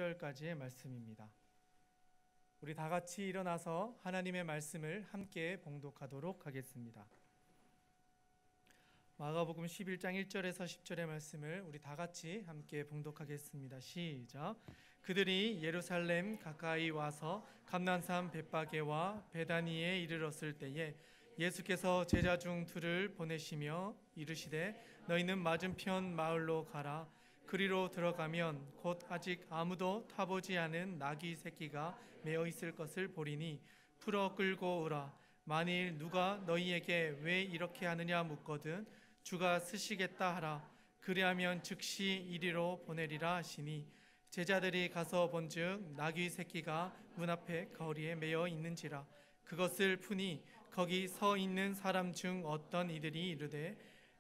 10절까지의 말씀입니다. 우리 다 같이 일어나서 하나님의 말씀을 함께 봉독하도록 하겠습니다. 마가복음 11장 1절에서 10절의 말씀을 우리 다 같이 함께 봉독하겠습니다. 시작. 그들이 예루살렘 가까이 와서 감난산 벳바게와 베다니에 이르렀을 때에 예수께서 제자 중 둘을 보내시며 이르시되 너희는 맞은편 마을로 가라. 그리로 들어가면 곧 아직 아무도 타보지 않은 나귀 새끼가 매어 있을 것을 보리니 풀어 끌고 오라. 만일 누가 너희에게 왜 이렇게 하느냐 묻거든 주가 쓰시겠다 하라. 그리하면 즉시 이리로 보내리라 하시니 제자들이 가서 본즉 나귀 새끼가 문 앞에 거리에 매어 있는지라. 그것을 푸니 거기 서 있는 사람 중 어떤 이들이 이르되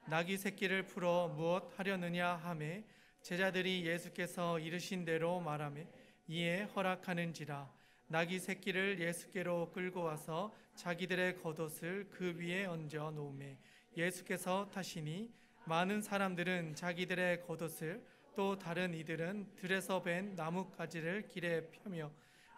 나귀 새끼를 풀어 무엇 하려느냐 하매 제자들이 예수께서 이르신 대로 말하매 이에 허락하는지라. 나귀 새끼를 예수께로 끌고 와서 자기들의 겉옷을 그 위에 얹어 놓으매 예수께서 타시니 많은 사람들은 자기들의 겉옷을 또 다른 이들은 들에서 벤 나뭇가지를 길에 펴며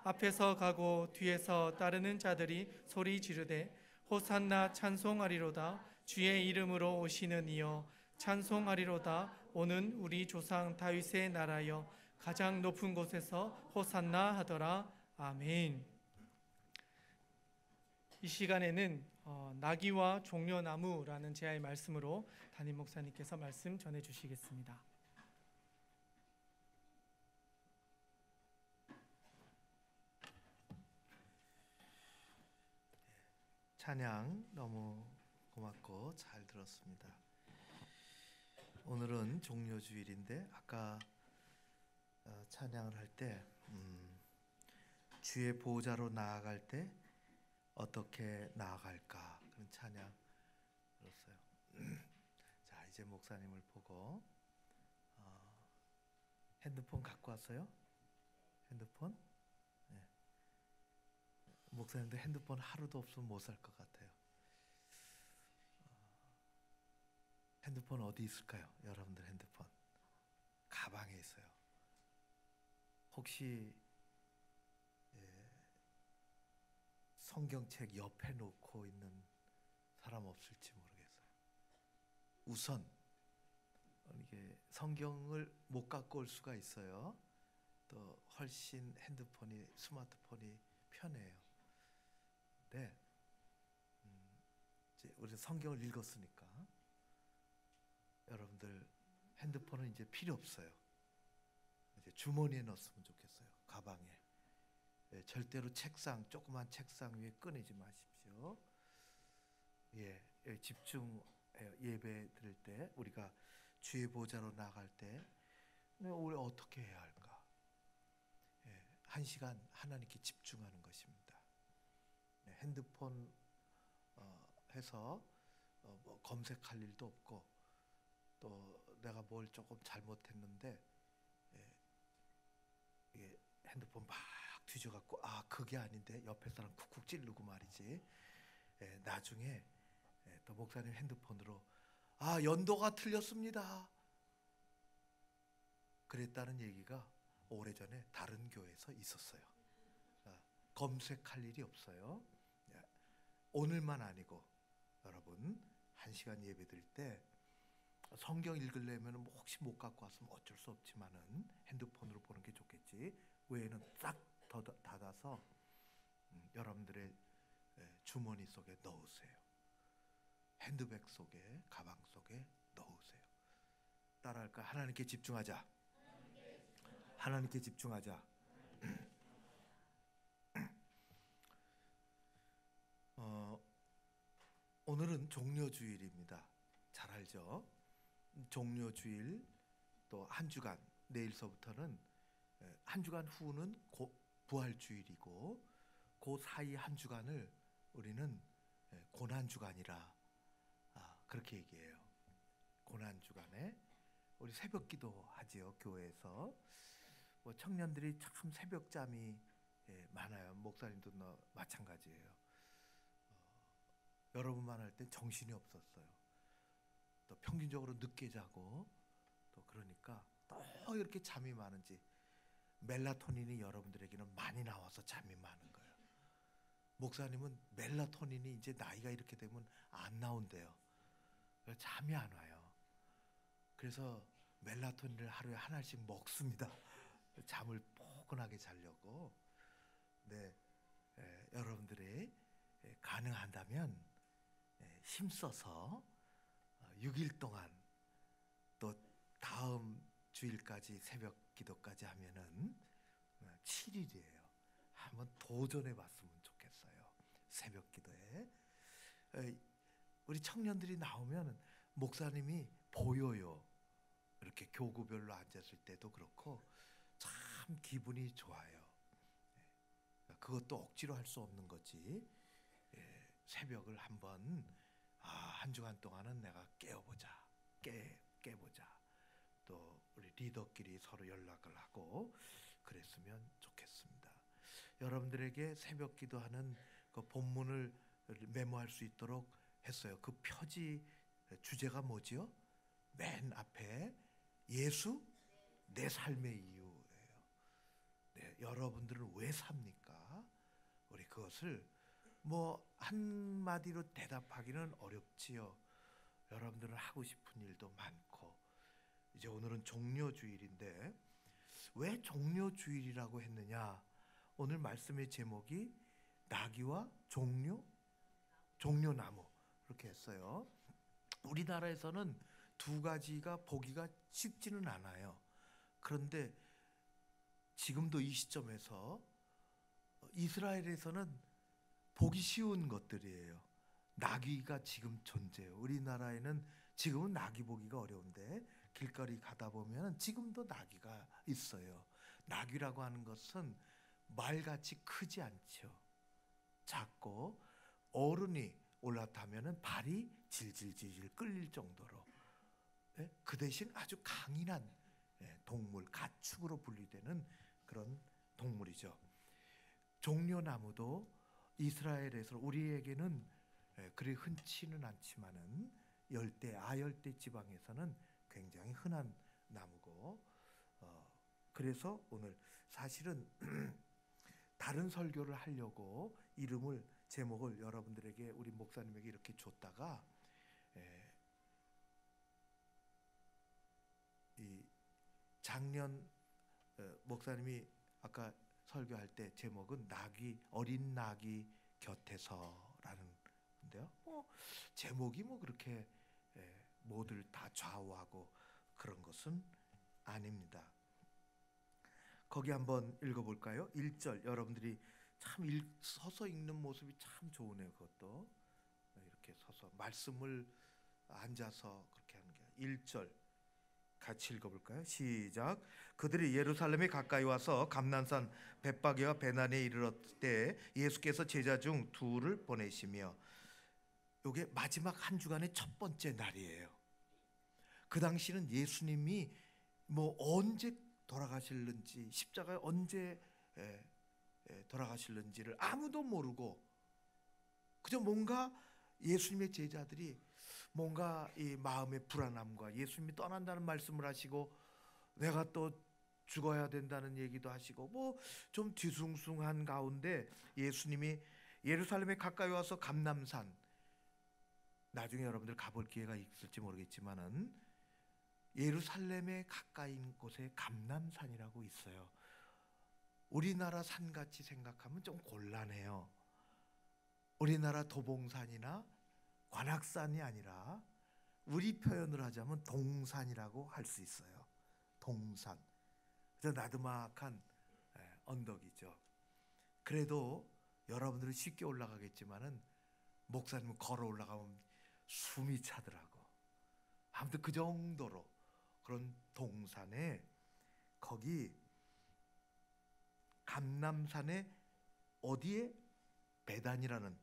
앞에서 가고 뒤에서 따르는 자들이 소리 지르되 호산나 찬송하리로다. 주의 이름으로 오시는 이여 찬송하리로다. 오는 우리 조상 다윗의 나라여 가장 높은 곳에서 호산나 하더라. 아멘. 이 시간에는 나귀와 종려나무라는 제야의 말씀으로 담임 목사님께서 말씀 전해 주시겠습니다. 찬양 너무 고맙고 잘 들었습니다. 오늘은 종려주일인데 아까 찬양을 할 때 주의 보호자로 나아갈 때 어떻게 나아갈까 그런 찬양 들었어요. 자, 이제 목사님을 보고 핸드폰 갖고 왔어요? 핸드폰? 네. 목사님도 핸드폰 하루도 없으면 못 살 것 같아요. 핸드폰 어디 있을까요? 여러분들 핸드폰 가방에 있어요. 혹시 성경책 옆에 놓고 있는 사람 없을지 모르겠어요. 우선 이게 성경을 못 갖고 올 수가 있어요. 또 훨씬 핸드폰이 스마트폰이 편해요. 네, 이제 우리 성경을 읽었으니까 여러분들 핸드폰은 이제 필요 없어요. 이제 주머니에 넣었으면 좋겠어요. 가방에. 절대로 책상, 조그만 책상 위에 꺼내지 마십시오. 집중 예배 드릴 때 우리가 주의 보좌로 나갈 때 우리 어떻게 해야 할까? 한 시간 하나님께 집중하는 것입니다. 핸드폰 해서 뭐 검색할 일도 없고 또 내가 뭘 조금 잘못했는데 이게 핸드폰 막 뒤져갖고 그게 아닌데 옆에 사람 쿡쿡 찌르고 말이지. 나중에 또 목사님 핸드폰으로 연도가 틀렸습니다 그랬다는 얘기가 오래전에 다른 교회에서 있었어요. 검색할 일이 없어요. 오늘만 아니고 여러분 한 시간 예배 드릴 때 성경 읽으려면 혹시 못 갖고 왔으면 어쩔 수 없지만은 핸드폰으로 보는 게 좋겠지. 외에는 싹 닫아서 여러분들의 주머니 속에 넣으세요. 핸드백 속에, 가방 속에 넣으세요. 따라할까? 하나님께 집중하자. 하나님께 집중하자. 오늘은 종려주일입니다. 잘 알죠? 종려주일 또 한 주간, 내일서부터는 한 주간 후는 부활주일이고 그 사이 한 주간을 우리는 고난주간이라 그렇게 얘기해요. 고난주간에 우리 새벽기도 하지요. 교회에서 뭐 청년들이 참 새벽잠이 많아요. 목사님도 마찬가지예요. 여러분만 할 땐 정신이 없었어요. 또 평균적으로 늦게 자고 또 그러니까 또 이렇게 잠이 많은지 멜라토닌이 여러분들에게는 많이 나와서 잠이 많은 거예요. 목사님은 멜라토닌이 이제 나이가 이렇게 되면 안 나온대요. 그래서 잠이 안 와요. 그래서 멜라토닌을 하루에 하나씩 먹습니다. 잠을 포근하게 자려고. 네, 여러분들이 가능한다면 힘써서 6일 동안 또 다음 주일까지 새벽 기도까지 하면은 7일이에요. 한번 도전해 봤으면 좋겠어요. 새벽 기도에 우리 청년들이 나오면 목사님이 보여요. 이렇게 교구별로 앉았을 때도 그렇고 참 기분이 좋아요. 그것도 억지로 할 수 없는 거지. 새벽을 한번 한 주간 동안은 내가 깨워보자, 깨보자. 또 우리 리더끼리 서로 연락을 하고 그랬으면 좋겠습니다. 여러분들에게 새벽 기도하는 그 본문을 메모할 수 있도록 했어요. 그 표지 주제가 뭐지요? 맨 앞에 예수 내 삶의 이유예요. 네, 여러분들은 왜 삽니까? 우리 그것을 뭐 한마디로 대답하기는 어렵지요. 여러분들은 하고 싶은 일도 많고. 이제 오늘은 종려주일인데 왜 종려주일이라고 했느냐? 오늘 말씀의 제목이 나귀와 종려나무 이렇게 했어요. 우리나라에서는 두 가지가 보기가 쉽지는 않아요. 그런데 지금도 이 시점에서 이스라엘에서는 보기 쉬운 것들이에요. 나귀가 지금 존재해요. 우리나라에는 지금은 나귀 보기가 어려운데 길거리 가다 보면 지금도 나귀가 있어요. 나귀라고 하는 것은 말같이 크지 않죠. 작고 어른이 올라타면 발이 질질질질 끌릴 정도로 그 대신 아주 강인한 동물, 가축으로 분류되는 그런 동물이죠. 종려나무도 이스라엘에서 우리에게는 그리 흔치는 않지만은 아열대 지방에서는 굉장히 흔한 나무고 그래서 오늘 사실은 다른 설교를 하려고 제목을 여러분들에게 우리 목사님에게 이렇게 줬다가 이 작년 목사님이 아까 설교할 때 제목은 어린 나귀 곁에서라는 건데요. 제목이 그렇게 모두를 다 좌우하고 그런 것은 아닙니다. 거기 한번 읽어볼까요? 1절 여러분들이 참 서서 읽는 모습이 참 좋으네요. 그것도 이렇게 서서 말씀을 앉아서 그렇게 하는 게 1절 같이 읽어볼까요? 시작. 그들이 예루살렘에 가까이 와서 감난산 벳바게와 베나니에 이르렀을 때 예수께서 제자 중 둘을 보내시며 이게 마지막 한 주간의 첫 번째 날이에요. 그 당시는 예수님이 언제 돌아가실는지 십자가에 언제 돌아가실는지를 아무도 모르고 그저 뭔가 예수님의 제자들이 뭔가 이 마음의 불안함과 예수님이 떠난다는 말씀을 하시고 내가 또 죽어야 된다는 얘기도 하시고 좀 뒤숭숭한 가운데 예수님이 예루살렘에 가까이 와서 감람산 나중에 여러분들 가볼 기회가 있을지 모르겠지만은 예루살렘에 가까인 곳에 감람산이라고 있어요. 우리나라 산같이 생각하면 좀 곤란해요. 우리나라 도봉산이나 관악산이 아니라 우리 표현을 하자면 동산이라고 할 수 있어요. 동산. 그래서 나드막한 언덕이죠. 그래도 여러분들은 쉽게 올라가겠지만은 목사님은 걸어 올라가면 숨이 차더라고. 아무튼 그 정도로 그런 동산에 거기 감람산에 어디에 베단이라는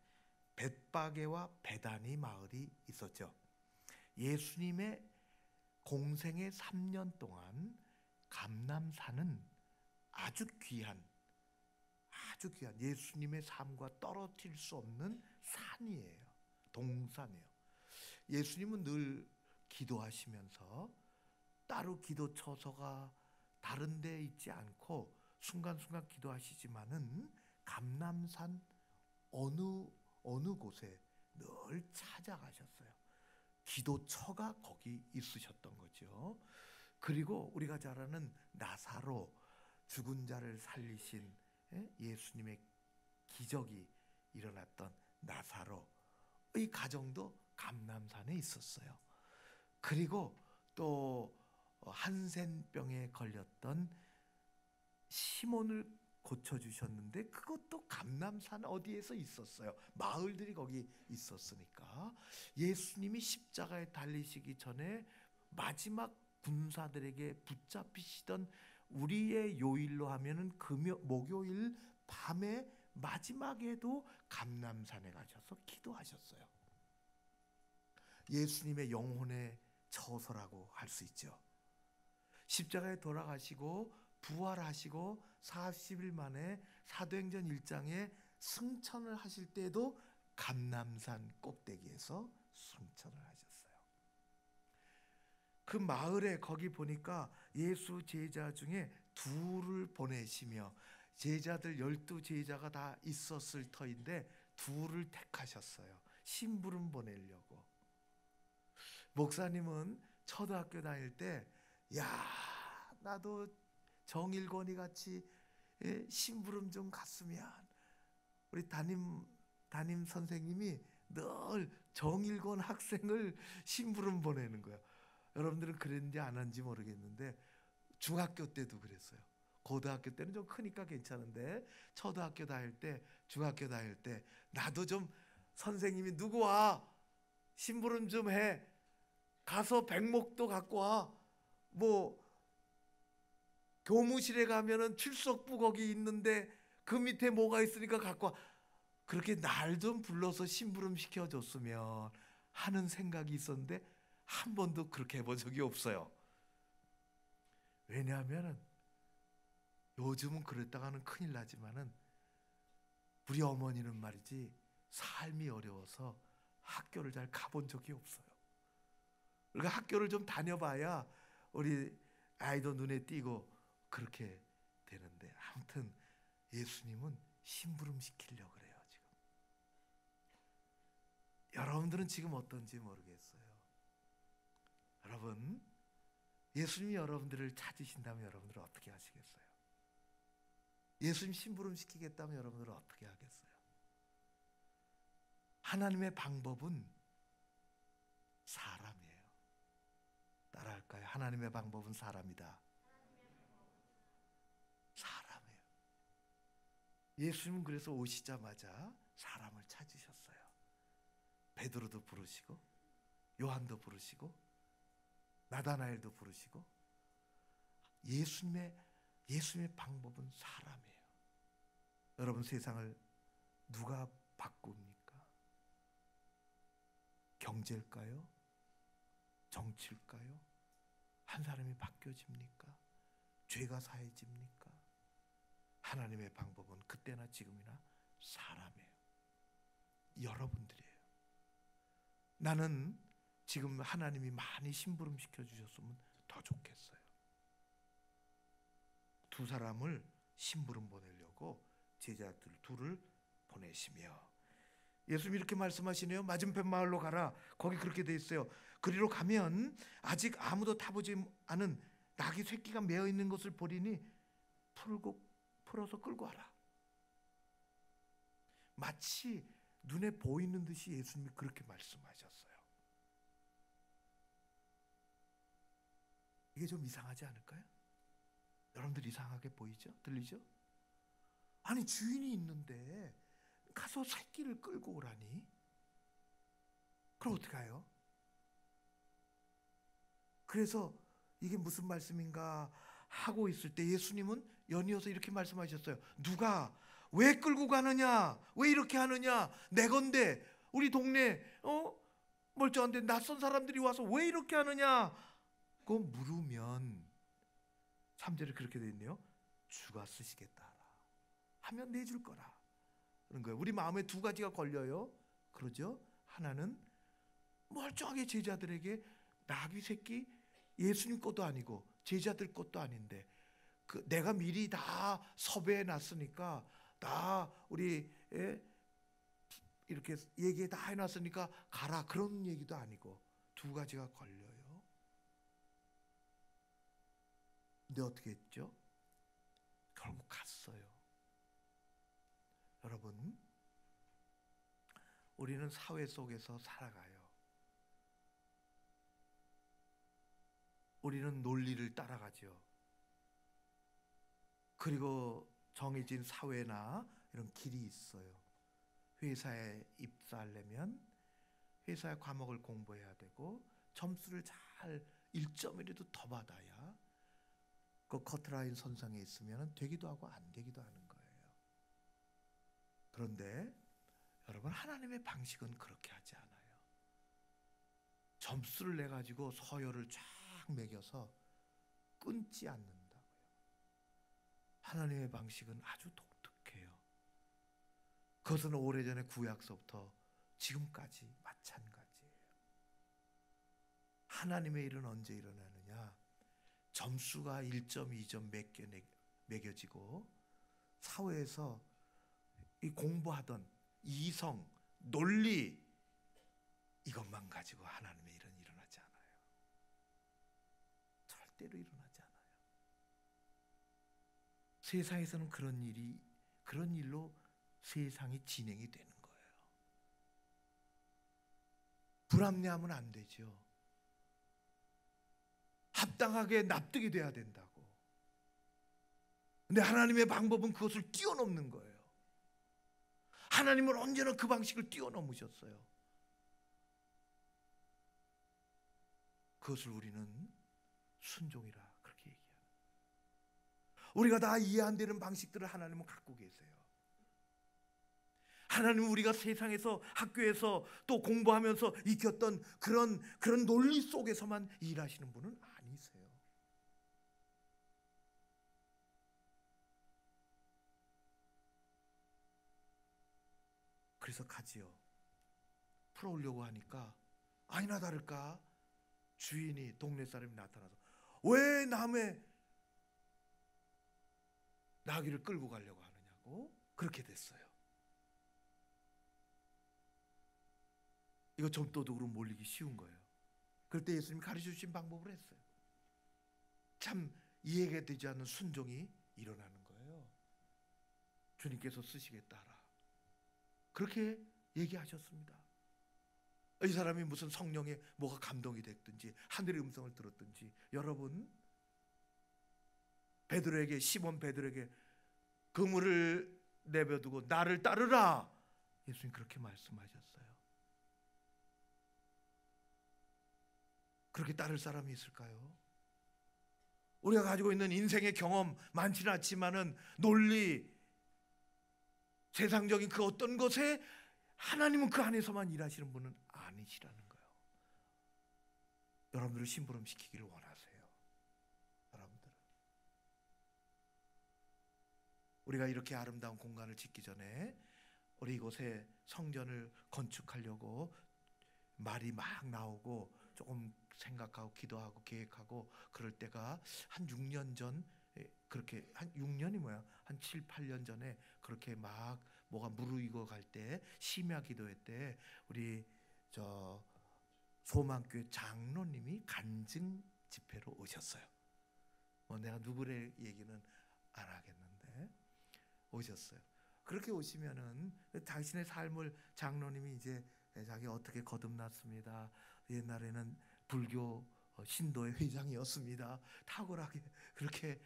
벳바게와 베다니 마을이 있었죠. 예수님의 공생의 3년 동안 감람산은 아주 귀한 예수님의 삶과 떨어뜨릴 수 없는 산이에요. 동산이에요. 예수님은 늘 기도하시면서 따로 기도처소가 다른 데 있지 않고 순간순간 기도하시지만은 감람산 어느 곳에 늘 찾아가셨어요. 기도처가 거기 있으셨던 거죠. 그리고 우리가 잘 아는 나사로, 죽은 자를 살리신 예수님의 기적이 일어났던 나사로의 가정도 감람산에 있었어요. 그리고 또 한센병에 걸렸던 시몬을 고쳐주셨는데 그것도 감람산 어디에서 있었어요. 마을들이 거기 있었으니까. 예수님이 십자가에 달리시기 전에 마지막 군사들에게 붙잡히시던 우리의 요일로 하면은 목요일 밤에 마지막에도 감람산에 가셔서 기도하셨어요. 예수님의 영혼의 처소라고 할 수 있죠. 십자가에 돌아가시고 부활하시고 40일 만에 사도행전 1장에 승천을 하실 때도 감람산 꼭대기에서 승천을 하셨어요. 그 마을에 거기 보니까 예수 제자 중에 둘을 보내시며, 제자들 12제자가 다 있었을 터인데 둘을 택하셨어요. 심부름 보내려고. 목사님은 초등학교 다닐 때 나도 정일권이 같이 심부름 좀 갔으면, 우리 담임 선생님이 늘 정일권 학생을 심부름 보내는 거예요. 여러분들은 그랬는지 안 한지 모르겠는데 중학교 때도 그랬어요. 고등학교 때는 좀 크니까 괜찮은데 초등학교 다닐 때, 중학교 다닐 때 나도 좀 선생님이 누구 와 심부름 좀 해, 가서 백목도 갖고 와, 뭐 교무실에 가면은 출석부 거기 있는데 그 밑에 뭐가 있으니까 갖고 와, 그렇게 날 좀 불러서 심부름 시켜줬으면 하는 생각이 있었는데 한 번도 그렇게 해본 적이 없어요. 왜냐하면 요즘은 그랬다가는 큰일 나지만은 우리 어머니는 말이지 삶이 어려워서 학교를 잘 가본 적이 없어요. 그러니까 학교를 좀 다녀봐야 우리 아이도 눈에 띄고 그렇게 되는데, 아무튼 예수님은 심부름 시키려고 그래요. 지금 여러분들은 지금 어떤지 모르겠어요. 여러분, 예수님이 여러분들을 찾으신다면 여러분들은 어떻게 하시겠어요? 예수님 심부름 시키겠다면 여러분들은 어떻게 하겠어요? 하나님의 방법은 사람이에요. 따라할까요? 하나님의 방법은 사람이다. 사람이에요. 예수님은 그래서 오시자마자 사람을 찾으셨어요. 베드로도 부르시고 요한도 부르시고 나다나엘도 부르시고. 예수님의 방법은 사람이에요. 여러분, 세상을 누가 바꿉니까? 경제일까요? 정치일까요? 한 사람이 바뀌어집니까? 죄가 사해집니까? 하나님의 방법은 그때나 지금이나 사람이에요. 여러분들이에요. 나는 지금 하나님이 많이 심부름 시켜주셨으면 더 좋겠어요. 두 사람을 심부름 보내려고 제자들 둘을 보내시며, 예수님이 이렇게 말씀하시네요. 맞은편 마을로 가라. 거기 그렇게 돼 있어요. 그리로 가면 아직 아무도 타보지 않은 낙이 새끼가 매어 있는 것을 보리니 풀어서 끌고 와라. 마치 눈에 보이는 듯이 예수님이 그렇게 말씀하셨어요. 이게 좀 이상하지 않을까요? 여러분들 이상하게 보이죠? 들리죠? 아니, 주인이 있는데 가서 새끼를 끌고 오라니? 그럼 어떡해요? 그래서 이게 무슨 말씀인가 하고 있을 때 예수님은 연이어서 이렇게 말씀하셨어요. 누가 왜 끌고 가느냐? 왜 이렇게 하느냐? 내 건데, 우리 동네 멀쩡한데 낯선 사람들이 와서 왜 이렇게 하느냐? 그거 물으면 3절에 그렇게 되어 있네요. 주가 쓰시겠다 하면 내줄 거라. 그런 거예요. 우리 마음에 두 가지가 걸려요. 그러죠? 하나는 멀쩡하게 제자들에게 나귀 새끼, 예수님 것도 아니고 제자들 것도 아닌데 내가 미리 다 섭외해 놨으니까 다 우리 이렇게 얘기 다 해놨으니까 가라 그런 얘기도 아니고 두 가지가 걸려요. 근데 어떻게 했죠? 결국 갔어요. 여러분, 우리는 사회 속에서 살아가요. 우리는 논리를 따라가죠. 그리고 정해진 사회나 이런 길이 있어요. 회사에 입사하려면 회사의 과목을 공부해야 되고 점수를 잘 1점이라도 더 받아야 그 커트라인 선상에 있으면 되기도 하고 안 되기도 하는 거예요. 그런데 여러분, 하나님의 방식은 그렇게 하지 않아요. 점수를 내 가지고 서열을 쫙 매겨서 끊지 않는다고요. 하나님의 방식은 아주 독특해요. 그것은 오래전에 구약서부터 지금까지 마찬가지예요. 하나님의 일은 언제 일어나느냐? 점수가 1점, 2점 매겨지고 사회에서 이 공부하던 이성, 논리 이것만 가지고 하나님의 일은 일어나지 않아요. 절대로 일어나지 않아요. 세상에서는 그런 일로 세상이 진행이 되는 거예요. 불합리하면 안 되죠. 합당하게 납득이 돼야 된다고. 근데 하나님의 방법은 그것을 뛰어넘는 거예요. 하나님은 언제나 그 방식을 뛰어넘으셨어요. 그것을 우리는 순종이라 그렇게 얘기해요. 우리가 다 이해 안 되는 방식들을 하나님은 갖고 계세요. 하나님은 우리가 세상에서 학교에서 또 공부하면서 익혔던 그런 논리 속에서만 일하시는 분은 아니세요. 그래서 가지요. 풀어오려고 하니까 아니나 다를까 주인이 동네 사람이 나타나서 왜 남의 나귀를 끌고 가려고 하느냐고 그렇게 됐어요. 이거 점도둑으로 몰리기 쉬운 거예요. 그럴 때 예수님이 가르쳐 주신 방법을 했어요. 참 이해가 되지 않는 순종이 일어나는 거예요. 주님께서 쓰시겠다 하라. 그렇게 얘기하셨습니다. 이 사람이 무슨 성령에 뭐가 감동이 됐든지 하늘의 음성을 들었든지 여러분 베드로에게 시몬 베드로에게 그물을 내버려두고 나를 따르라 예수님 그렇게 말씀하셨어요. 그렇게 따를 사람이 있을까요? 우리가 가지고 있는 인생의 경험 많지는 않지만은 논리 세상적인 그 어떤 것에 하나님은 그 안에서만 일하시는 분은 아니시라는 거예요. 여러분들을 심부름시키기를 원하세요. 여러분들은 우리가 이렇게 아름다운 공간을 짓기 전에 우리 이곳에 성전을 건축하려고 말이 막 나오고 조금 생각하고 기도하고 계획하고 그럴 때가 한 6년 전 그렇게 한 6년이 뭐야 한 7, 8년 전에 그렇게 막 뭐가 무르익어 갈 때 심야 기도회 때 우리 저 소망교회 장로님이 간증 집회로 오셨어요. 뭐 내가 누구의 얘기는 안 하겠는데 오셨어요. 그렇게 오시면은 당신의 삶을 장로님이 이제 자기 어떻게 거듭났습니다. 옛날에는 불교 신도의 회장이었습니다. 탁월하게 그렇게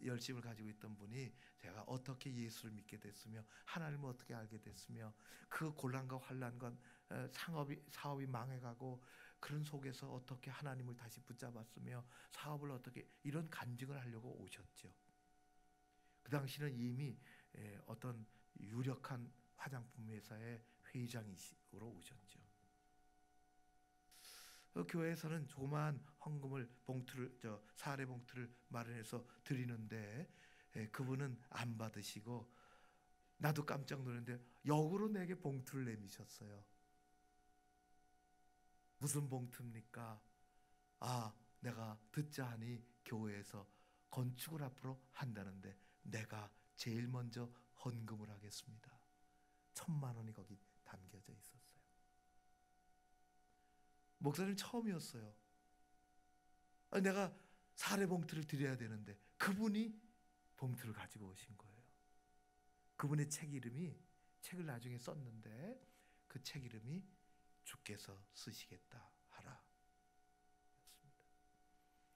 열심을 가지고 있던 분이 제가 어떻게 예수를 믿게 됐으며 하나님을 어떻게 알게 됐으며 그 곤란과 환난과 사업이 망해가고 그런 속에서 어떻게 하나님을 다시 붙잡았으며 사업을 어떻게 이런 간증을 하려고 오셨죠. 그 당시는 이미 어떤 유력한 화장품 회사의 회장이시로 오셨죠. 교회에서는 조그마한 헌금을 사례 봉투를 마련해서 드리는데 그분은 안 받으시고 나도 깜짝 놀랐는데 역으로 내게 봉투를 내미셨어요. 무슨 봉투입니까? 아, 내가 듣자 하니 교회에서 건축을 앞으로 한다는데 내가 제일 먼저 헌금을 하겠습니다. 1,000만 원이 거기 담겨져 있었어요. 목사님 처음이었어요. 내가 사례 봉투를 드려야 되는데 그분이 봉투를 가지고 오신 거예요. 그분의 책 이름이, 책을 나중에 썼는데 그 책 이름이 주께서 쓰시겠다 하라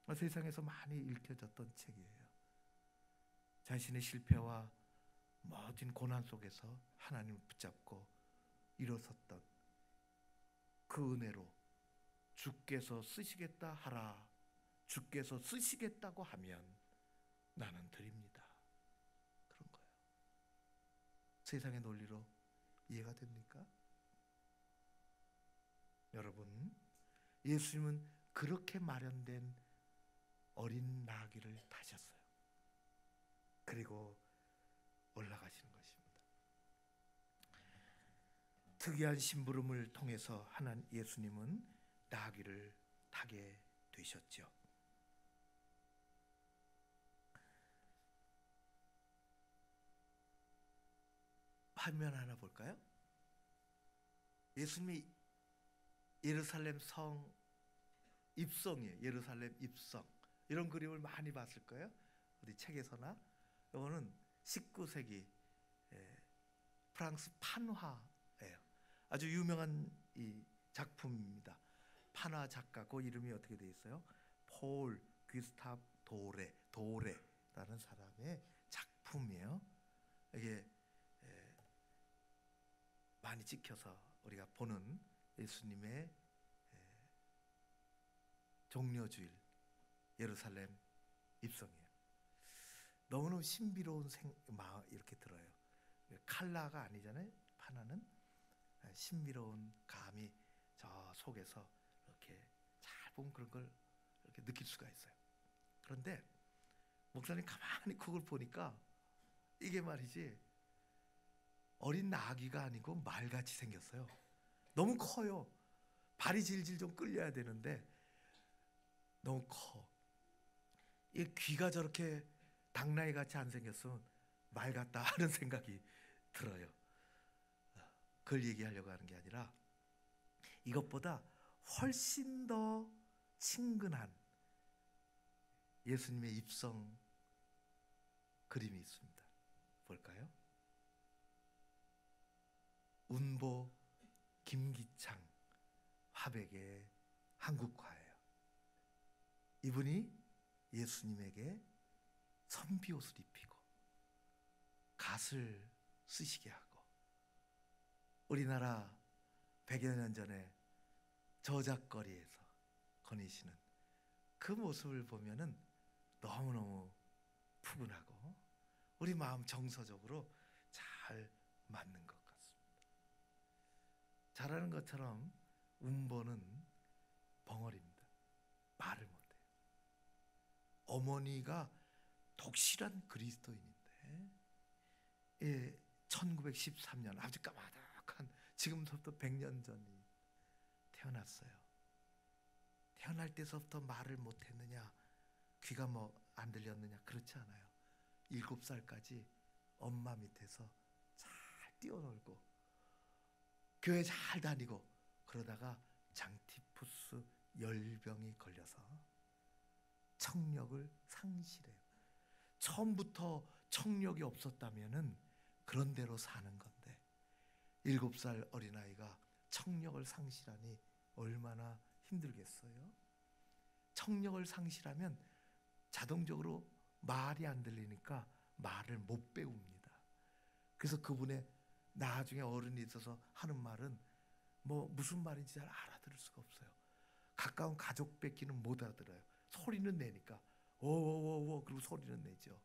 였습니다. 세상에서 많이 읽혀졌던 책이에요. 자신의 실패와 모든 고난 속에서 하나님을 붙잡고 일어섰던 그 은혜로 주께서 쓰시겠다 하라, 주께서 쓰시겠다고 하면 나는 드립니다. 그런 거예요. 세상의 논리로 이해가 됩니까? 여러분, 예수님은 그렇게 마련된 어린 나귀를 타셨어요. 그리고 올라가시는 것입니다. 특이한 심부름을 통해서 하나님 예수님은 나귀를 타게 되셨죠. 화면 하나 볼까요? 예수님이 예루살렘 성 입성이에요. 예루살렘 입성. 이런 그림을 많이 봤을 거예요. 어디 책에서나. 이거는 19세기 프랑스 판화예요. 아주 유명한 이 작품입니다. 판화 작가, 그 이름이 어떻게 돼 있어요? 폴 귀스타브 도레라는 사람의 작품이에요. 이게 많이 찍혀서 우리가 보는 예수님의 종려주일 예루살렘 입성이에요. 너무너무 신비로운 마음 이렇게 들어요. 칼라가 아니잖아요. 판화는 신비로운 감이 저 속에서 이렇게 잘 보면 그런 걸 이렇게 느낄 수가 있어요. 그런데 목사님 가만히 그걸 보니까 이게 말이지 어린 나귀가 아니고 말같이 생겼어요. 너무 커요. 발이 질질 좀 끌려야 되는데 너무 커. 이 귀가 저렇게 당나귀 같이 안 생겼으면 말 같다 하는 생각이 들어요. 그걸 얘기하려고 하는 게 아니라 이것보다 훨씬 더 친근한 예수님의 입성 그림이 있습니다. 볼까요? 운보 김기창 화백의 한국화예요. 이분이 예수님에게 선비옷을 입히고 갓을 쓰시게 하고 우리나라 100여 년 전에 저작거리에서 거니시는 그 모습을 보면은 너무너무 푸근하고 우리 마음 정서적으로 잘 맞는 것 같습니다. 잘하는 것처럼 운보는 벙어리입니다. 말을 못해요. 어머니가 독실한 그리스도인인데 1913년 아주 까마득한 지금부터 100년 전이 태어났어요. 태어날 때서부터 말을 못했느냐, 귀가 뭐 안 들렸느냐, 그렇지 않아요. 7살까지 엄마 밑에서 잘 뛰어놀고 교회 잘 다니고 그러다가 장티푸스 열병이 걸려서 청력을 상실해요. 처음부터 청력이 없었다면은 그런 대로 사는 건데 7살 어린아이가 청력을 상실하니 얼마나 힘들겠어요? 청력을 상실하면 자동적으로 말이 안 들리니까 말을 못 배웁니다. 그래서 그분의 나중에 어른이 있어서 하는 말은 뭐 무슨 말인지 잘 알아들을 수가 없어요. 가까운 가족 뺏기는 못 알아들어요. 소리는 내니까 오오오오 그리고 소리는 내죠.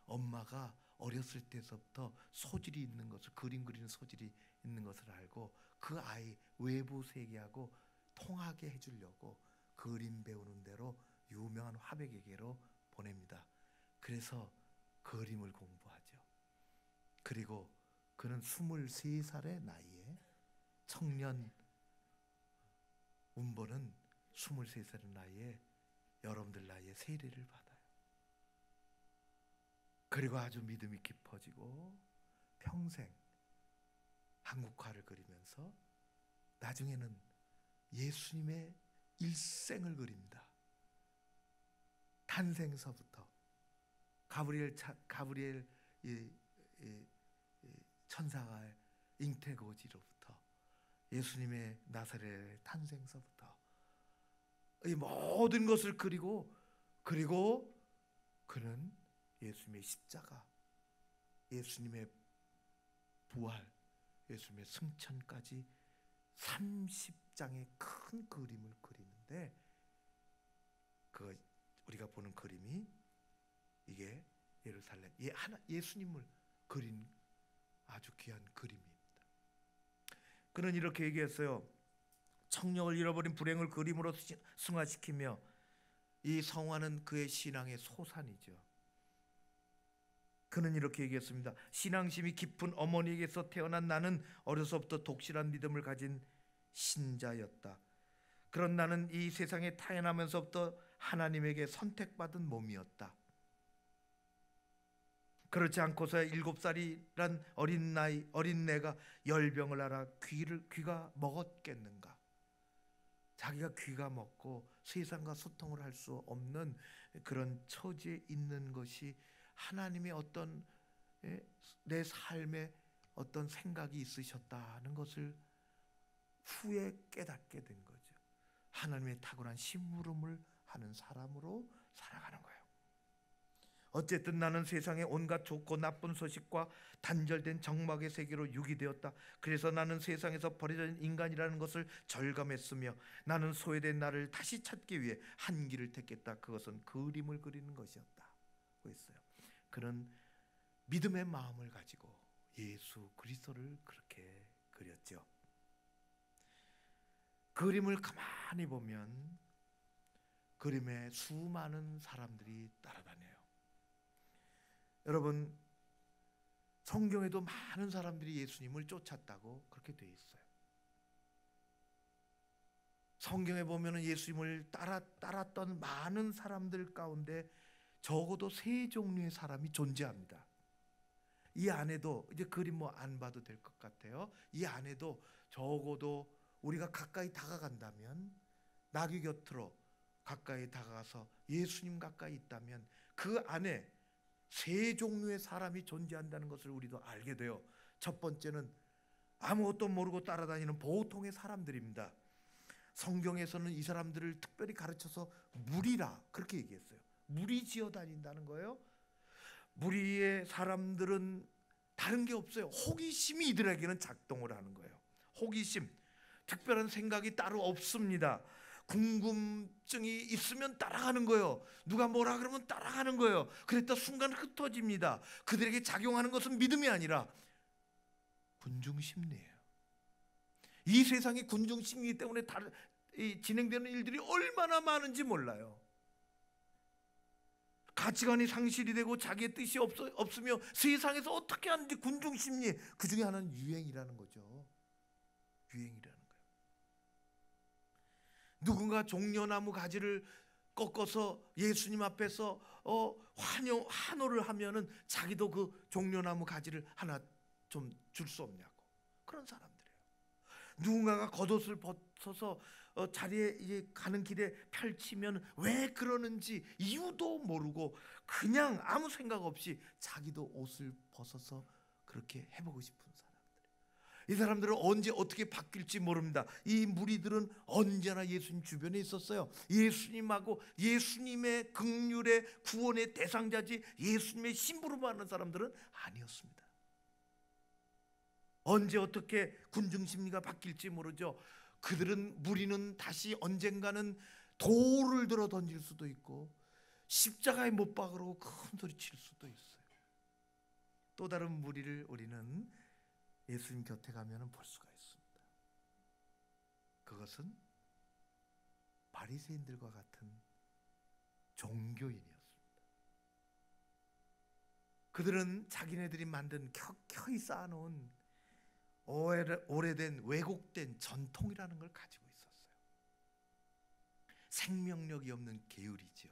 엄마가 어렸을 때서부터 소질이 있는 것을, 그림 그리는 소질이 있는 것을 알고 그 아이 외부 세계하고 통하게 해주려고 그림 배우는 대로 유명한 화백에게로 보냅니다. 그래서 그림을 공부하죠. 그리고 그는 23살의 나이에 청년 운보는 23살의 나이에 여러분들 나이에 세례를 받아요. 그리고 아주 믿음이 깊어지고 평생 한국화를 그리면서 나중에는 예수님의 일생을 그립니다. 탄생서부터 가브리엘 천사가 잉태고지로부터 예수님의 나사렛의 탄생서부터 이 모든 것을 그리고 그는 예수님의 십자가, 예수님의 부활, 예수님의 승천까지 30장의 큰 그림을 그리는데 그 우리가 보는 그림이 이게 예루살렘 예수님을 그린 아주 귀한 그림입니다. 그는 이렇게 얘기했어요. 청력을 잃어버린 불행을 그림으로 승화시키며 이 성화는 그의 신앙의 소산이죠. 그는 이렇게 얘기했습니다. 신앙심이 깊은 어머니에게서 태어난 나는 어려서부터 독실한 믿음을 가진 신자였다. 그런 나는 이 세상에 태어나면서부터 하나님에게 선택받은 몸이었다. 그렇지 않고서 7살이란 어린 내가 열병을 앓아 귀가 먹었겠는가? 자기가 귀가 먹고 세상과 소통을 할 수 없는 그런 처지에 있는 것이 하나님의 어떤 내 삶에 어떤 생각이 있으셨다는 것을 후에 깨닫게 된 거죠. 하나님의 탁월한 심부름을 하는 사람으로 살아가는 거예요. 어쨌든 나는 세상의 온갖 좋고 나쁜 소식과 단절된 정막의 세계로 유기되었다. 그래서 나는 세상에서 버려진 인간이라는 것을 절감했으며 나는 소외된 나를 다시 찾기 위해 한 길을 택했다. 그것은 그림을 그리는 것이었다. 그랬어요. 그는 믿음의 마음을 가지고 예수 그리스도를 그렇게 그렸죠. 그림을 가만히 보면 그림에 수많은 사람들이 따라다녀요. 여러분, 성경에도 많은 사람들이 예수님을 쫓았다고 그렇게 되어 있어요. 성경에 보면은 예수님을 따랐던 많은 사람들 가운데 적어도 3종류의 사람이 존재합니다. 이 안에도 이제 그림 뭐 안 봐도 될 것 같아요. 이 안에도 적어도 우리가 가까이 다가간다면, 나귀 곁으로 가까이 다가가서 예수님 가까이 있다면 그 안에 3종류의 사람이 존재한다는 것을 우리도 알게 돼요. 첫 번째는 아무것도 모르고 따라다니는 보통의 사람들입니다. 성경에서는 이 사람들을 특별히 가르쳐서 무리라 그렇게 얘기했어요. 무리지어 다닌다는 거예요. 무리의 사람들은 다른 게 없어요. 호기심이 이들에게는 작동을 하는 거예요. 호기심, 특별한 생각이 따로 없습니다. 궁금증이 있으면 따라가는 거예요. 누가 뭐라 그러면 따라가는 거예요. 그랬다 순간 흩어집니다. 그들에게 작용하는 것은 믿음이 아니라 군중심리예요. 이 세상이 군중심리 때문에 진행되는 일들이 얼마나 많은지 몰라요. 가치관이 상실이 되고 자기의 뜻이 없으며 세상에서 어떻게 하는지 군중심리, 그 중에 하나는 유행이라는 거죠. 유행이라는 거예요. 누군가 종려나무 가지를 꺾어서 예수님 앞에서 환호를 하면은 자기도 그 종려나무 가지를 하나 좀 줄 수 없냐고, 그런 사람들이에요. 누군가가 겉옷을 벗어서 자리에 이제 가는 길에 펼치면 왜 그러는지 이유도 모르고 그냥 아무 생각 없이 자기도 옷을 벗어서 그렇게 해보고 싶은 사람들. 이 사람들은 언제 어떻게 바뀔지 모릅니다. 이 무리들은 언제나 예수님 주변에 있었어요. 예수님하고 예수님의 긍휼의 구원의 대상자지 예수님의 심부름하는 사람들은 아니었습니다. 언제 어떻게 군중심리가 바뀔지 모르죠. 무리는 다시 언젠가는 돌을 들어 던질 수도 있고 십자가에 못 박으라고 큰 소리 칠 수도 있어요. 또 다른 무리를 우리는 예수님 곁에 가면 볼 수가 있습니다. 그것은 바리새인들과 같은 종교인이었습니다. 그들은 자기네들이 만든 켜켜이 쌓아놓은 오래된 왜곡된 전통이라는 걸 가지고 있었어요. 생명력이 없는 계율이죠.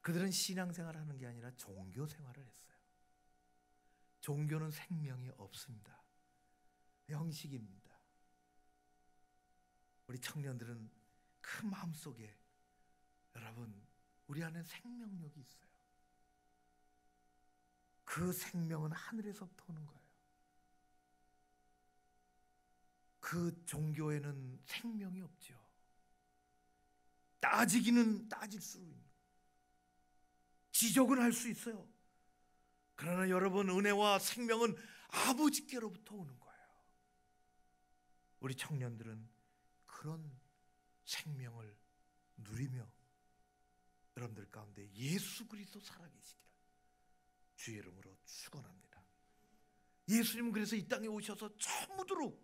그들은 신앙생활을 하는 게 아니라 종교 생활을 했어요. 종교는 생명이 없습니다. 형식입니다. 우리 청년들은 그 마음속에 여러분 우리 안에 생명력이 있어요. 그 생명은 하늘에서부터 오는 거예요. 그 종교에는 생명이 없죠. 따지기는 따질 수 있는, 지적은 할 수 있어요. 그러나 여러분, 은혜와 생명은 아버지께로부터 오는 거예요. 우리 청년들은 그런 생명을 누리며 여러분들 가운데 예수 그리스도 살아계시기를 주의 이름으로 축원합니다. 예수님은 그래서 이 땅에 오셔서 처음으로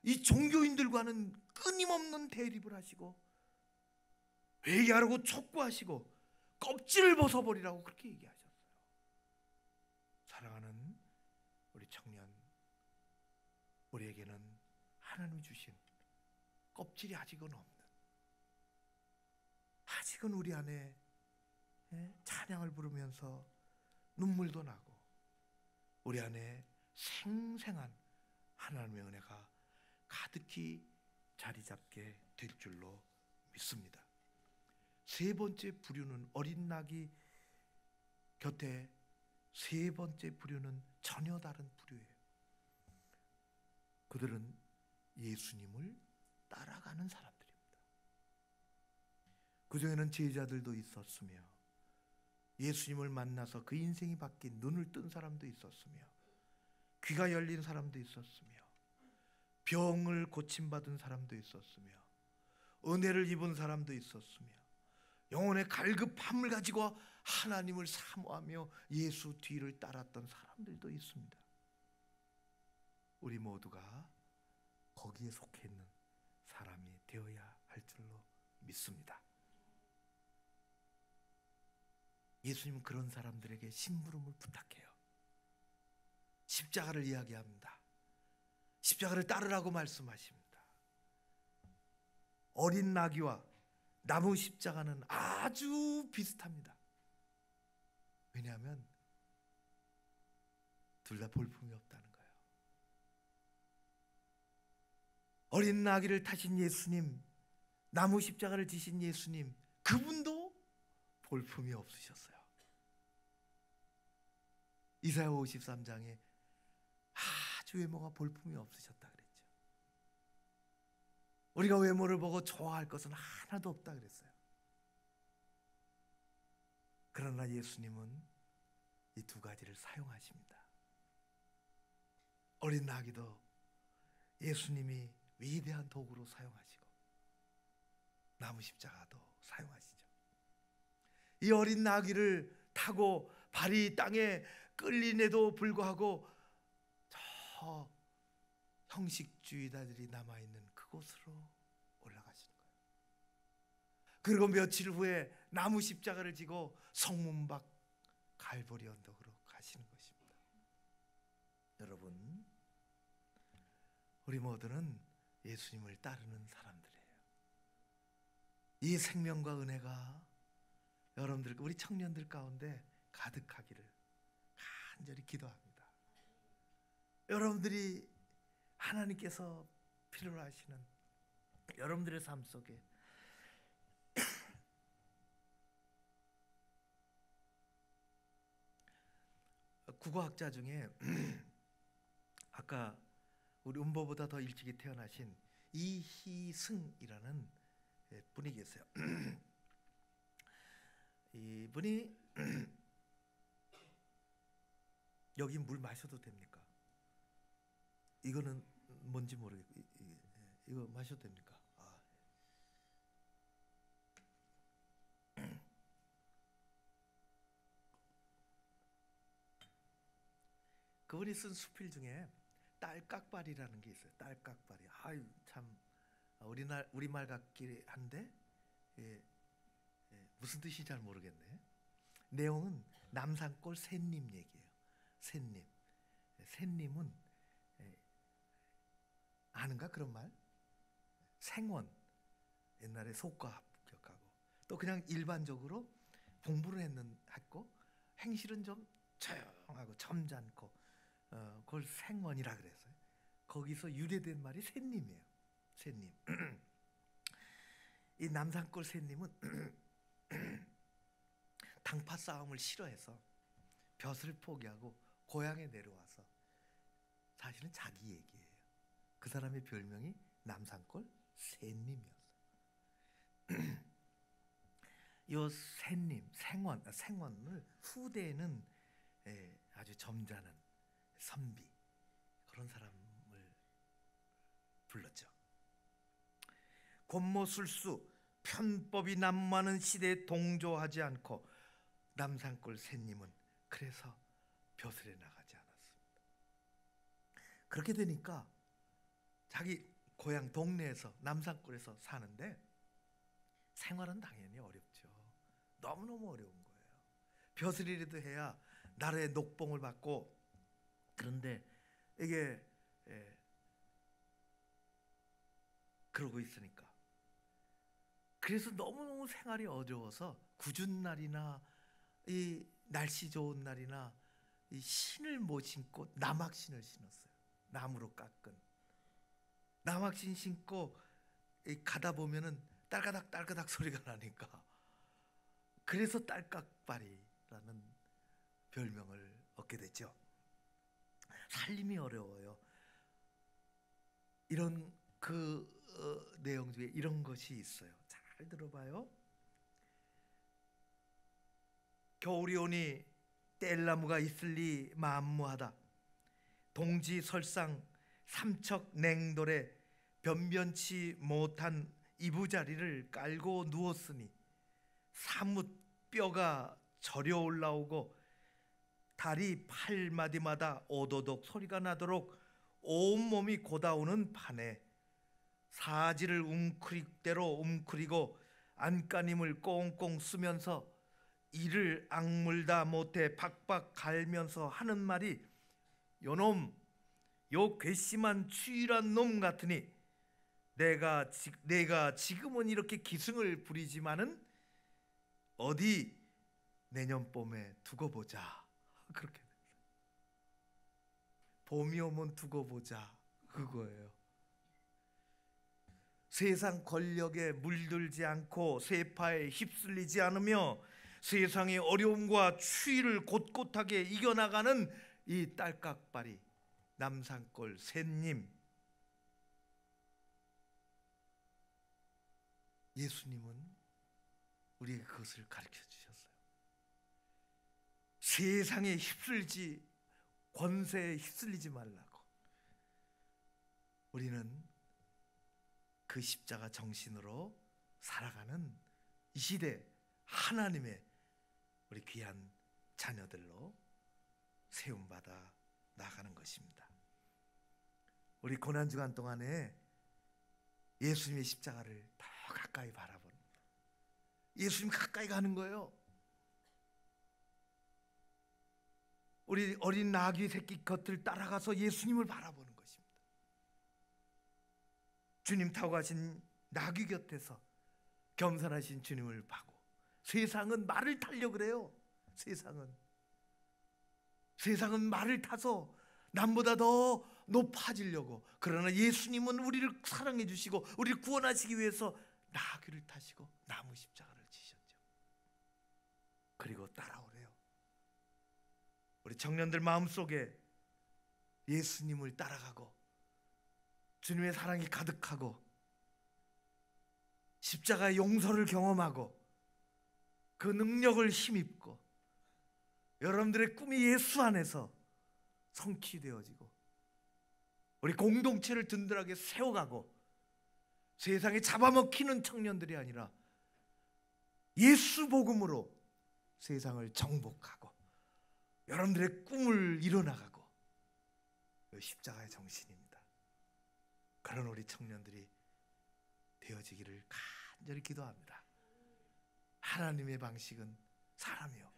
이 종교인들과는 끊임없는 대립을 하시고 회개하라고 촉구하시고 껍질을 벗어버리라고 그렇게 얘기하셨어요. 사랑하는 우리 청년, 우리에게는 하나님이 주신 껍질이 아직은 없는, 아직은 우리 안에 찬양을 부르면서 눈물도 나고 우리 안에 생생한 하나님의 은혜가 가득히 자리 잡게 될 줄로 믿습니다. 세 번째 부류는, 어린 나귀 곁에 세 번째 부류는 전혀 다른 부류예요. 그들은 예수님을 따라가는 사람들입니다. 그 중에는 제자들도 있었으며 예수님을 만나서 그 인생이 바뀐, 눈을 뜬 사람도 있었으며 귀가 열린 사람도 있었으며 병을 고침받은 사람도 있었으며 은혜를 입은 사람도 있었으며 영혼의 갈급함을 가지고 하나님을 사모하며 예수 뒤를 따랐던 사람들도 있습니다. 우리 모두가 거기에 속해 있는 사람이 되어야 할 줄로 믿습니다. 예수님은 그런 사람들에게 심부름을 부탁해요. 십자가를 이야기합니다. 십자가를 따르라고 말씀하십니다. 어린 나귀와 나무 십자가는 아주 비슷합니다. 왜냐하면 둘 다 볼품이 없다는 거예요. 어린 나귀를 타신 예수님, 나무 십자가를 지신 예수님, 그분도 볼품이 없으셨어요. 이사야 53장에 아주 외모가 볼품이 없으셨다 그랬죠. 우리가 외모를 보고 좋아할 것은 하나도 없다 그랬어요. 그러나 예수님은 이 두 가지를 사용하십니다. 어린 나귀도 예수님이 위대한 도구로 사용하시고 나무 십자가도 사용하시죠. 이 어린 나귀를 타고 발이 땅에 끌린에도 불구하고 저 형식주의자들이 남아있는 그곳으로 올라가시는 거예요. 그리고 며칠 후에 나무 십자가를 지고 성문 밖 갈보리 언덕으로 가시는 것입니다. 여러분, 우리 모두는 예수님을 따르는 사람들이에요. 이 생명과 은혜가 여러분들, 우리 청년들 가운데 가득하기를 간절히 기도합니다. 여러분들이 하나님께서 필요로 하시는 여러분들의 삶 속에 국어학자 중에 아까 우리 은보보다 더 일찍이 태어나신 이희승이라는 분이 계세요. 이분이 여기 물 마셔도 됩니까? 이거는 뭔지 모르겠고 이거 마셔도 됩니까? 그분이 쓴 수필 중에 딸깍발이라는 게 있어요. 딸깍발이. 아유 참 우리말 같긴 한데 무슨 뜻인지 잘 모르겠네. 내용은 남산골 샌님 얘기예요. 샌님. 샌님은 아는가 그런 말? 생원. 옛날에 속과 합격하고 또 그냥 일반적으로 공부를 했고 행실은 좀 조용하고 점잖고 그걸 생원이라 그랬어요. 거기서 유래된 말이 샌님이에요. 샌님. 이 남산골 샌님은 당파 싸움을 싫어해서 벼슬을 포기하고 고향에 내려와서 사실은 자기 얘기예요. 그 사람의 별명이 남산골 샌님이었어요. 이 샌님, 생원을 후대에는 아주 점잖은 선비 그런 사람을 불렀죠. 권모술수 편법이 난무하는 시대에 동조하지 않고 남산골 샌님은 그래서 벼슬에 나가지 않았습니다. 그렇게 되니까 자기 고향 동네에서 남산골에서 사는데 생활은 당연히 어렵죠. 너무너무 어려운 거예요. 벼슬이라도 해야 나라의 녹봉을 받고, 그런데 이게 그러고 있으니까 그래서 너무너무 생활이 어려워서 궂은 날이나 이 날씨 좋은 날이나 이 신을 못 신고 남학신을 신었어요. 나무로 깎은 남학신 신고 가다 보면은 딸가닥 딸가닥 소리가 나니까 그래서 딸깍발이라는 별명을 얻게 됐죠. 살림이 어려워요. 이런 내용 중에 이런 것이 있어요. 잘 들어봐요. 겨울이 오니 뗄나무가 있을리 만무하다. 동지설상 삼척 냉돌에 변변치 못한 이부자리를 깔고 누웠으니 사뭇 뼈가 저려 올라오고 다리 팔마디마다 오도독 소리가 나도록 온몸이 고다오는 판에 사지를 웅크리대로 웅크리고 안간힘을 꽁꽁 쓰면서 이를 악물다 못해 박박 갈면서 하는 말이 요놈 요 괘씸한 추일한 놈 같으니 내가 지금은 이렇게 기승을 부리지만은 어디 내년 봄에 두고 보자. 그렇게 봄이 오면 두고 보자 그거예요. 세상 권력에 물들지 않고 세파에 휩쓸리지 않으며 세상의 어려움과 추위를 곳곳하게 이겨나가는 이 딸깍발이 남산골 샌님. 예수님은 우리에게 그것을 가르쳐 주셨어요. 세상에 휩쓸지, 권세에 휩쓸리지 말라고. 우리는 그 십자가 정신으로 살아가는 이 시대 하나님의 우리 귀한 자녀들로 세움받아 나가는 것입니다. 우리 고난주간 동안에 예수님의 십자가를 더 가까이 바라보는, 예수님 가까이 가는 거예요. 우리 어린 나귀 새끼 겉을 따라가서 예수님을 바라보는 것입니다. 주님 타고 가신 나귀 곁에서 겸손하신 주님을 보고, 세상은 말을 타려고 그래요. 세상은 말을 타서 남보다 더 높아지려고. 그러나 예수님은 우리를 사랑해 주시고 우리를 구원하시기 위해서 나귀를 타시고 나무 십자가를 지셨죠. 그리고 따라오래요. 우리 청년들 마음속에 예수님을 따라가고 주님의 사랑이 가득하고 십자가의 용서를 경험하고 그 능력을 힘입고 여러분들의 꿈이 예수 안에서 성취되어지고 우리 공동체를 든든하게 세워가고 세상에 잡아먹히는 청년들이 아니라 예수 복음으로 세상을 정복하고 여러분들의 꿈을 이뤄나가고, 십자가의 정신입니다. 그런 우리 청년들이 되어지기를 간절히 기도합니다. 하나님의 방식은 사람이요,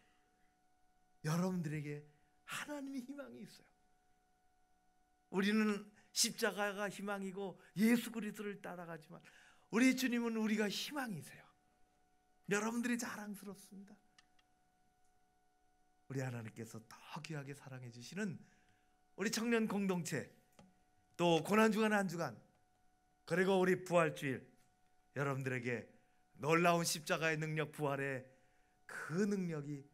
여러분들에게 하나님의 희망이 있어요. 우리는 십자가가 희망이고 예수 그리스도를 따라가지만 우리 주님은 우리가 희망이세요. 여러분들이 자랑스럽습니다. 우리 하나님께서 더 귀하게 사랑해 주시는 우리 청년 공동체, 또 고난주간 한 주간, 그리고 우리 부활주일, 여러분들에게 놀라운 십자가의 능력, 부활의 그 능력이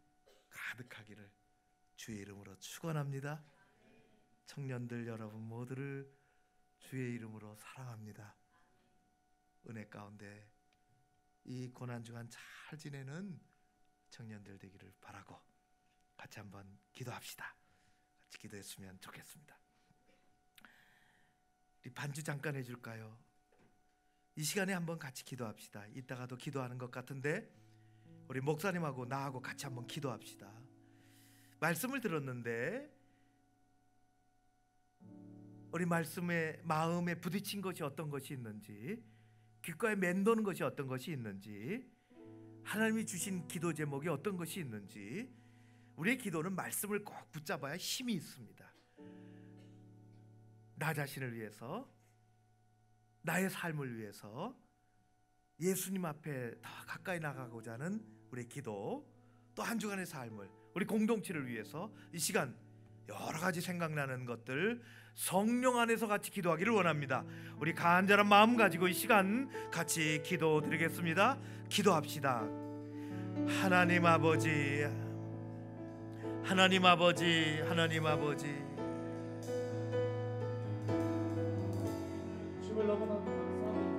가득하기를 주의 이름으로 축원합니다. 청년들 여러분 모두를 주의 이름으로 사랑합니다. 은혜 가운데 이 고난주간 잘 지내는 청년들 되기를 바라고 같이 한번 기도합시다. 같이 기도했으면 좋겠습니다. 우리 반주 잠깐 해줄까요? 이 시간에 한번 같이 기도합시다. 이따가도 기도하는 것 같은데 우리 목사님하고 나하고 같이 한번 기도합시다. 말씀을 들었는데 우리 말씀에 마음에 부딪힌 것이 어떤 것이 있는지, 귓가에 맴도는 것이 어떤 것이 있는지, 하나님이 주신 기도 제목이 어떤 것이 있는지, 우리의 기도는 말씀을 꼭 붙잡아야 힘이 있습니다. 나 자신을 위해서, 나의 삶을 위해서, 예수님 앞에 더 가까이 나가고자 하는 우리의 기도, 또 한 주간의 삶을, 우리 공동체를 위해서 이 시간 여러 가지 생각나는 것들 성령 안에서 같이 기도하기를 원합니다. 우리 간절한 마음 가지고 이 시간 같이 기도 드리겠습니다. 기도합시다. 하나님 아버지, 하나님 아버지, 하나님 아버지,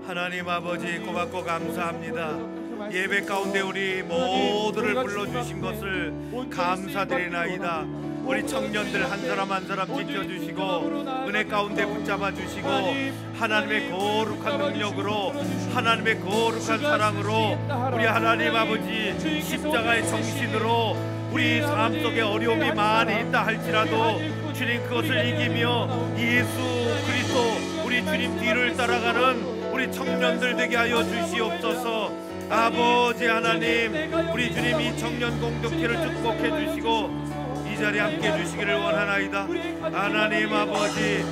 하나님 아버지 고맙고 감사합니다. 예배 가운데 우리 모두를 불러주신 것을 감사드리나이다. 우리 청년들 한 사람 한 사람 지켜주시고 은혜 가운데 붙잡아 주시고 하나님의 거룩한 능력으로, 하나님의 거룩한 사랑으로, 우리 하나님 아버지 십자가의 정신으로 우리 삶 속에 어려움이 많이 있다 할지라도 주님 그것을 이기며 예수 그리스도 우리 주님 뒤를 따라가는 우리 청년들 되게 하여 주시옵소서. 아버지 하나님, 우리 주님 이 청년 공동체를 축복해 주시고 이 자리에 함께 해주시기를 원하나이다. 하나님 아버지